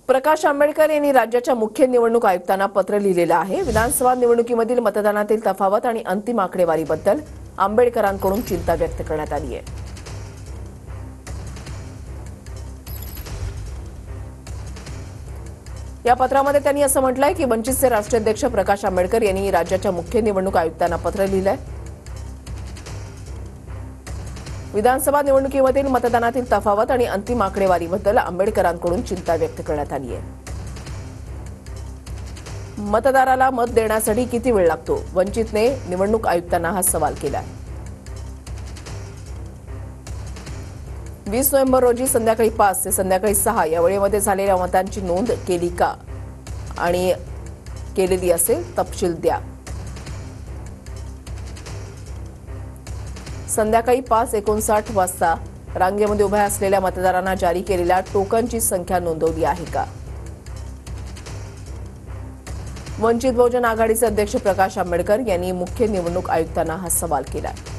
प्रकाश आंबेडकर यांनी राज्याच्या मुख्य निवडणूक आयुक्तांना पत्र लिहिलेलं आहे। विधानसभा निवडणुकीमधील मतदानातील तफावत आणि अंतिम आकडेवारीबद्दल आंबेडकरांकडून चिंता व्यक्त करण्यात आली आहे। या पत्रामध्ये त्यांनी असं म्हटलंय की वंचितचे राष्ट्रीय अध्यक्ष प्रकाश आंबेडकर यांनी राज्याच्या मुख्य निवडणूक आयुक्तांना पत्र लिहिलंय। विधानसभा निवडणुकीमधील मतदानातील तफावत आणि अंतिम आकडेवारीबद्दल आंबेडकरांकडून चिंता व्यक्त करण्यात आली आहे। मतदाराला मत देण्यासाठी किती वेळ लागतो? वंचितने निवडणूक आयुक्तांना हा सवाल केला आहे। 20 नोव्हेंबर रोजी संध्याकाळी 5 ते संध्याकाळी 6 या वेळेमध्ये झालेल्या मतांची नोंद केली का आणि केलेली असेल तपशील द्या। संध्याकाळी 5:59 वाजता रांगेमध्ये उभ्या असलेल्या मतदारांना जारी केलेल्या टोकनची संख्या नोंदवली आहे का? वंचित बहुजन आघाडीचे अध्यक्ष प्रकाश आंबेडकर यांनी मुख्य निवडणूक आयुक्तांना हा सवाल केला आहे।